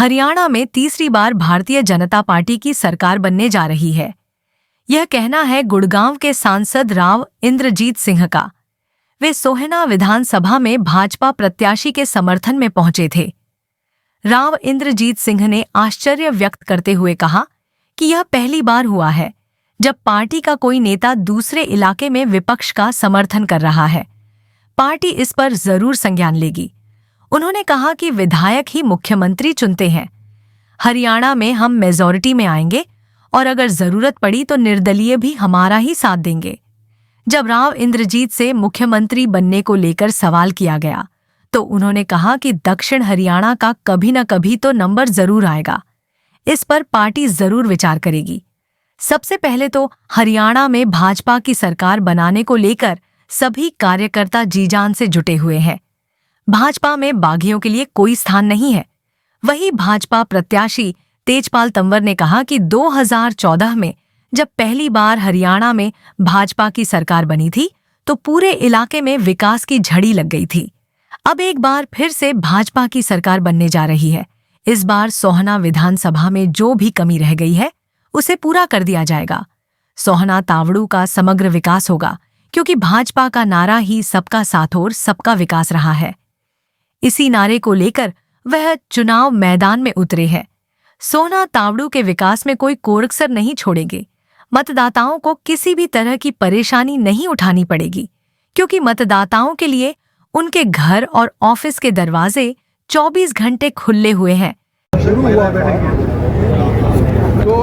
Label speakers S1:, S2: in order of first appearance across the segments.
S1: हरियाणा में तीसरी बार भारतीय जनता पार्टी की सरकार बनने जा रही है। यह कहना है गुड़गांव के सांसद राव इंद्रजीत सिंह का। वे सोहना विधानसभा में भाजपा प्रत्याशी के समर्थन में पहुंचे थे। राव इंद्रजीत सिंह ने आश्चर्य व्यक्त करते हुए कहा कि यह पहली बार हुआ है जब पार्टी का कोई नेता दूसरे इलाके में विपक्ष का समर्थन कर रहा है। पार्टी इस पर जरूर संज्ञान लेगी। उन्होंने कहा कि विधायक ही मुख्यमंत्री चुनते हैं। हरियाणा में हम मेजॉरिटी में आएंगे और अगर जरूरत पड़ी तो निर्दलीय भी हमारा ही साथ देंगे। जब राव इंद्रजीत से मुख्यमंत्री बनने को लेकर सवाल किया गया तो उन्होंने कहा कि दक्षिण हरियाणा का कभी न कभी तो नंबर जरूर आएगा। इस पर पार्टी जरूर विचार करेगी। सबसे पहले तो हरियाणा में भाजपा की सरकार बनाने को लेकर सभी कार्यकर्ता जी-जान से जुटे हुए हैं। भाजपा में बागियों के लिए कोई स्थान नहीं है। वही भाजपा प्रत्याशी तेजपाल तंवर ने कहा कि 2014 में जब पहली बार हरियाणा में भाजपा की सरकार बनी थी तो पूरे इलाके में विकास की झड़ी लग गई थी। अब एक बार फिर से भाजपा की सरकार बनने जा रही है। इस बार सोहना विधानसभा में जो भी कमी रह गई है उसे पूरा कर दिया जाएगा। सोहना तावड़ू का समग्र विकास होगा क्योंकि भाजपा का नारा ही सबका साथ और सबका विकास रहा है। इसी नारे को लेकर वह चुनाव मैदान में उतरे हैं। सोहना तावड़ू के विकास में कोई कोरकसर नहीं छोड़ेंगे। मतदाताओं को किसी भी तरह की परेशानी नहीं उठानी पड़ेगी क्योंकि मतदाताओं के लिए उनके घर और ऑफिस के दरवाजे 24 घंटे खुले हुए हैं।
S2: शुरू हुआ तो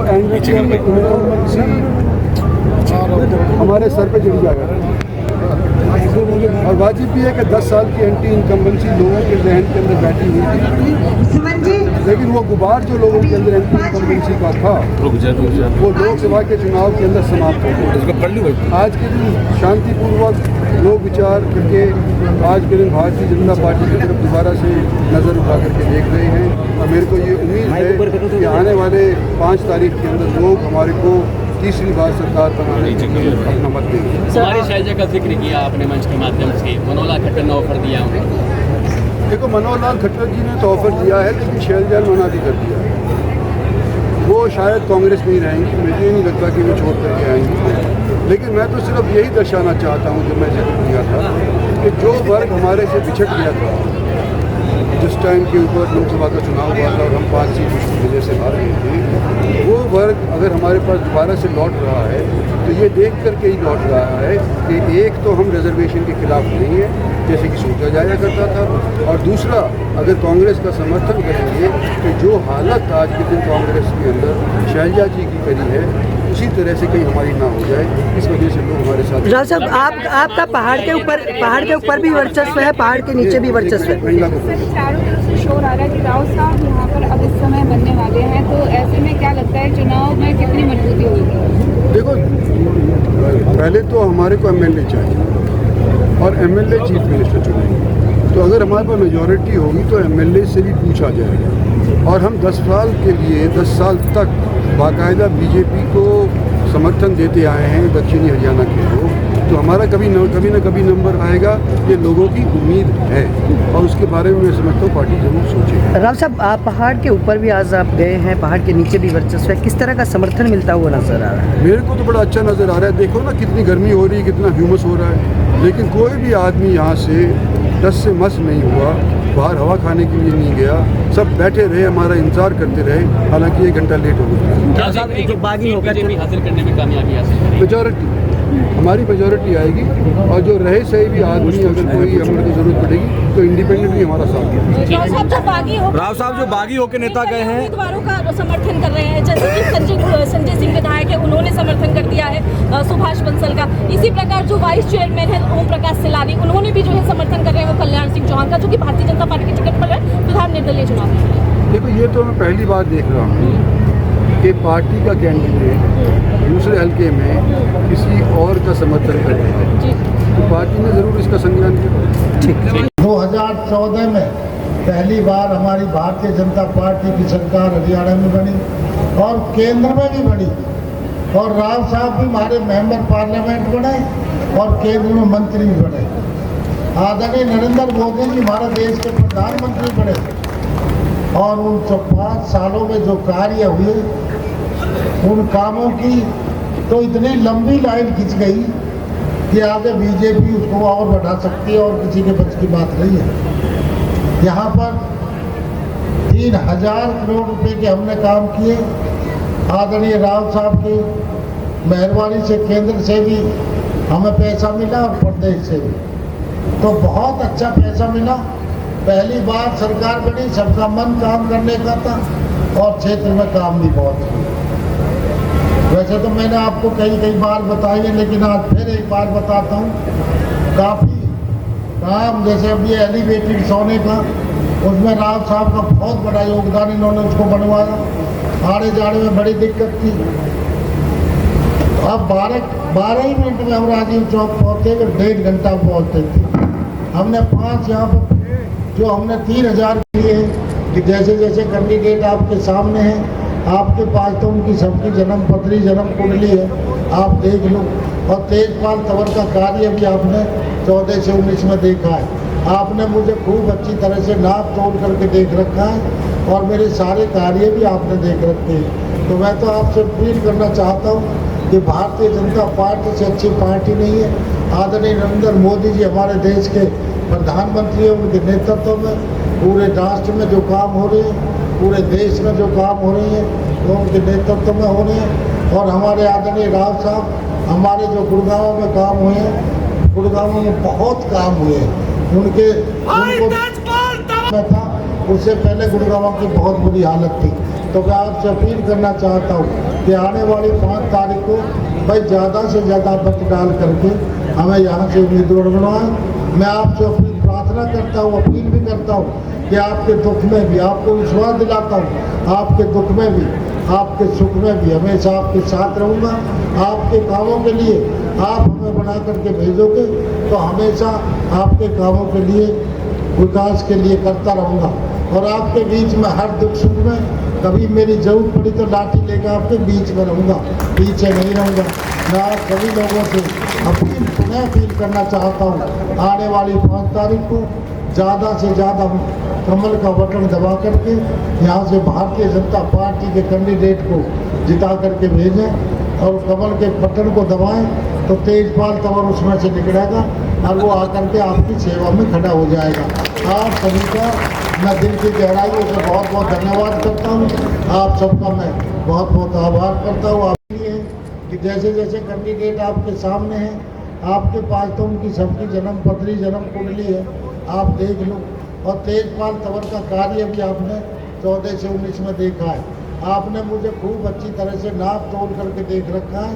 S2: हमारे सर पे चढ़ जाएगा और वाजिब भी है कि 10 साल की एंटी इनकम्बेंसी लोगों के जहन के अंदर बैठी हुई थी, लेकिन वो गुबार जो लोगों के अंदर एंटी इनकम्बेंसी का था वो लोकसभा के चुनाव के अंदर समाप्त हो गया। आज के दिन शांतिपूर्वक लोग विचार करके आज के दिन भारतीय जनता पार्टी की तरफ दोबारा से नज़र उठा करके देख रहे हैं और मेरे को ये उम्मीद है कि आने वाले 5 तारीख के अंदर लोग हमारे को तीसरी बार सरकार बनाने के लिए अपना मत देंगे।
S3: हमारे शैलजा का जिक्र किया आपने मंच के माध्यम से, मनोहर लाल खट्टर ने ऑफर दिया उन्हें।
S2: देखो, मनोहर लाल खट्टर जी ने तो ऑफर दिया है लेकिन शैलजा ने मना भी कर दिया है। वो शायद कांग्रेस में ही रहेंगी, मुझे नहीं लगता कि वो छोड़ करके आएंगी। लेकिन मैं तो सिर्फ यही दर्शाना चाहता हूँ जो मैं जिक्र किया था कि जो वर्ग हमारे से बिछड़ गया था जिस टाइम के ऊपर लोकसभा का चुनाव हुआ था और हम 5 सीट मुश्किल वजह से हार गए थे, वो वर्ग अगर हमारे पास दोबारा से लौट रहा है तो ये देख करके ही लौट रहा है कि एक तो हम रिजर्वेशन के खिलाफ नहीं है जैसे कि सोचा जाया करता था, और दूसरा अगर कांग्रेस का समर्थन करेंगे तो जो हालत आज के दिन कांग्रेस के अंदर शैलजा जी की करी है उसी तरह से कहीं हमारी ना हो जाए, इस वजह से लोग हमारे साथ।
S4: राव साहब, आपका पहाड़ के ऊपर भी वर्चस्व है, पहाड़ के नीचे भी वर्चस्व है।
S5: चारों तरफ से शोर आ रहा है कि राव साहब यहाँ पर अब इस समय बनने वाले हैं, तो ऐसे में क्या लगता है चुनाव में कितनी मजबूती होगी?
S2: देखो, पहले तो हमारे को एमएलए चाहिए और एमएलए चीफ मिनिस्टर चुनेंगे, तो अगर हमारे पास मेजॉरिटी होगी तो एमएलए से भी पूछा जाएगा और हम 10 साल के लिए 10 साल तक बाकायदा बीजेपी को समर्थन देते आए हैं दक्षिणी हरियाणा के लोग, तो हमारा कभी न कभी नंबर आएगा, ये लोगों की उम्मीद है और उसके बारे में मैं समझता हूँ पार्टी जरूर सोचेगी।
S4: राव साहब, आप पहाड़ के ऊपर भी आज आप गए हैं, पहाड़ के नीचे भी वर्चस्व है, किस तरह का समर्थन मिलता हुआ नजर आ रहा है?
S2: मेरे को तो बड़ा अच्छा नज़र आ रहा है। देखो ना कितनी गर्मी हो रही है, कितना ह्यूमस हो रहा है, लेकिन कोई भी आदमी यहाँ से 10 से मस नहीं हुआ, बाहर हवा खाने के लिए नहीं गया, सब बैठे रहे, हमारा इंतजार करते रहे, हालांकि 1 घंटा लेट हो गया।
S3: बागी होकर हासिल करने में कामयाबी हासिल
S2: मेजॉरिटी हमारी मेजॉरिटी आएगी और जो रहे सही भी आदमी अगर कोई हमारे को जरूरत पड़ेगी तो इंडिपेंडेंटली हमारा साथ देगा।
S6: राव साहब जो बागी होकर नेता गए हैं,
S7: उम्मीदवारों का समर्थन कर रहे हैं, जैसे कि संजय सिंह विधायक है, उन्होंने समर्थन कर दिया है सुभाष बंसल का। इसी प्रकार जो वाइस चेयरमैन है ओम प्रकाश सिलारी, उन्होंने भी जो है समर्थन कर रहे हैं वो कल्याण सिंह चौहान का, जो कि भारतीय जनता पार्टी की टिकट पर है प्रधान निर्दलीय चुनाव।
S2: देखो, ये तो मैं पहली बार देख रहा हूँ कि पार्टी का कैंडिडेट दूसरे हल्के में किसी और का समर्थन कर रहे हैं, तो पार्टी ने जरूर इसका संज्ञान किया।
S8: 2014 में पहली बार हमारी भारतीय जनता पार्टी की सरकार हरियाणा में बनी और केंद्र में भी बनी और राव साहब भी हमारे मेंबर पार्लियामेंट बने और केंद्र में मंत्री भी बने। आदरणीय नरेंद्र मोदी जी हमारे देश के प्रधानमंत्री बने और उन 5 सालों में जो कार्य हुए उन कामों की तो इतनी लंबी लाइन खिंच गई कि आगे बीजेपी उसको और बढ़ा सकती है और किसी के बस की बात नहीं है। यहाँ पर 3000 करोड़ रुपए के हमने काम किए। आदरणीय राव साहब की मेहरबानी से केंद्र से भी हमें पैसा मिला और प्रदेश से भी, तो बहुत अच्छा पैसा मिला। पहली बार सरकार बनी, सबका मन काम करने का था और क्षेत्र में काम भी बहुत हुआ। वैसे तो मैंने आपको कई बार बताई है, लेकिन आज फिर एक बार बताता हूँ। काफ़ी काम, जैसे अब ये एलिवेटेड सोने का, उसमें राव साहब का बहुत बड़ा योगदान, इन्होंने उसको बनवाया। आने जाने में बड़ी दिक्कत थी। अब 12 ही मिनट में हम राजीव चौक पहुँचते थे, 1.5 घंटा पहुँचते थे। हमने 5 यहाँ पर जो हमने 3000 किए कि जैसे जैसे कैंडिडेट आपके सामने हैं, आपके पास तो उनकी सबकी जन्म पत्री, जन्म कुंडली है, आप देख लो। और तेजपाल तंवर का कार्य भी आपने 14 से 19 में देखा है। आपने मुझे खूब अच्छी तरह से नाप तोल करके देख रखा है और मेरे सारे कार्य भी आपने देख रखे हैं। तो मैं तो आपसे अपील करना चाहता हूँ कि भारतीय जनता पार्टी से अच्छी पार्टी नहीं है। आदरणीय नरेंद्र मोदी जी हमारे देश के प्रधानमंत्री, उनके नेतृत्व में पूरे राष्ट्र में जो काम हो रहे हैं, पूरे देश में जो काम हो रहे हैं, वो उनके नेतृत्व में हो रहे हैं। और हमारे आदरणीय राव साहब, हमारे जो गुड़गांव में काम हुए हैं, गुड़गांव में बहुत काम हुए हैं। उनको था, उससे पहले गुड़गांव की बहुत बुरी हालत थी। तो मैं आपसे अपील करना चाहता हूँ कि आने वाली 5 तारीख को भाई ज़्यादा से ज़्यादा मत डाल करके हमें यहाँ से उम्मीदवार बनवाएं। मैं आपसे प्रार्थना करता हूँ, अपील भी करता हूँ कि आपके दुख में भी, आपको विश्वास दिलाता हूँ, आपके दुख में भी, आपके सुख में भी हमेशा आपके साथ रहूँगा। आपके कामों के लिए आप हमें बना करके भेजोगे तो हमेशा आपके कामों के लिए, विकास के लिए करता रहूँगा। और आपके बीच में हर दुख सुख में कभी मेरी जरूरत पड़ी तो लाठी लेकर आपके बीच में रहूँगा, पीछे नहीं रहूँगा। मैं आप सभी लोगों से पुनः अपील करना चाहता हूँ, आने वाली 5 तारीख को ज़्यादा से ज़्यादा कमल का बटन दबा करके यहाँ से भारतीय जनता पार्टी के कैंडिडेट को जिता करके भेजें और कमल के बटन को दबाएं तो तेजपाल तंवर उसमें से निकलेगा और वो आकर के आपकी सेवा में खड़ा हो जाएगा। आप सभी का मैं दिल की गहराइयों से बहुत बहुत धन्यवाद करता हूँ। आप सबका मैं बहुत बहुत आभार करता हूँ। आप ये कि जैसे जैसे कैंडिडेट आपके सामने हैं, आपके पास तो उनकी सबकी जन्म पत्री, जन्म कुंडली है, आप देख लो। और तेजपाल तंवर का कार्य भी आपने 14 से 19 में देखा है। आपने मुझे खूब अच्छी तरह से नाप तोल करके देख रखा है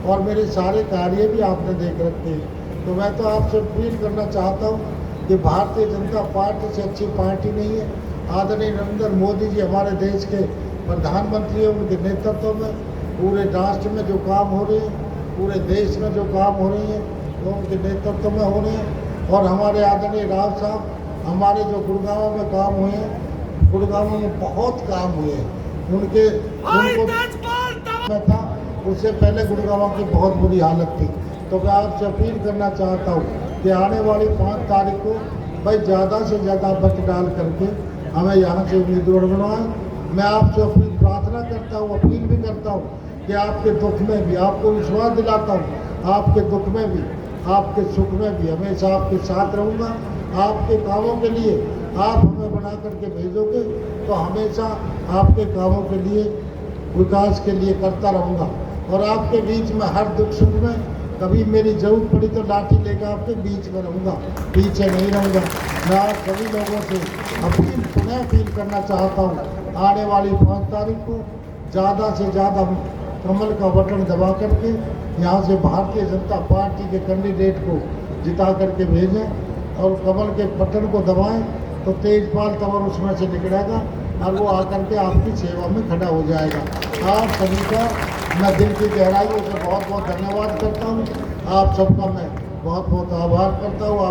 S8: और मेरे सारे कार्य भी आपने देख रखे हैं। तो मैं तो आपसे अपील करना चाहता हूँ कि भारतीय जनता पार्टी से अच्छी पार्टी नहीं है। आदरणीय नरेंद्र मोदी जी हमारे देश के प्रधानमंत्री, उनके नेतृत्व में पूरे राष्ट्र में जो काम हो रहे हैं, पूरे देश में जो काम हो रहे हैं, वो उनके नेतृत्व में हो रहे हैं। और हमारे आदरणीय राव साहब, हमारे जो गुड़गांव में काम हुए हैं, गुड़गांव में बहुत काम हुए हैं। उनको था, उससे पहले गुड़गांव की बहुत बुरी हालत थी। तो मैं आपसे अपील करना चाहता हूँ कि आने वाली 5 तारीख को भाई ज़्यादा से ज़्यादा मत डाल करके हमें यहाँ से उम्मीदवार बनवाएं। मैं आपसे अपनी प्रार्थना करता हूँ, अपील भी करता हूँ कि आपके दुख में भी, आपको विश्वास दिलाता हूँ, आपके दुख में भी, आपके सुख में भी हमेशा आपके साथ रहूँगा। आपके कामों के लिए आप हमें बना करके भेजोगे तो हमेशा आपके कामों के लिए, विकास के लिए करता रहूँगा। और आपके बीच में हर दुख सुख में कभी मेरी जरूरत पड़ी तो लाठी लेकर आपके बीच में रहूँगा, पीछे नहीं रहूँगा। मैं आप सभी लोगों से पुनः अपील करना चाहता हूँ, आने वाली 5 तारीख को ज़्यादा से ज़्यादा कमल का बटन दबा करके यहाँ से भारतीय जनता पार्टी के कैंडिडेट को जिता करके भेजें और कमल के बटन को दबाएं तो तेजपाल तंवर उसमें से निकलेगा और वो आकर के आपकी सेवा में खड़ा हो जाएगा। आप सभी का मैं दिल की गहराइयों से बहुत बहुत धन्यवाद करता हूँ। आप सबका मैं बहुत बहुत आभार करता हूँ।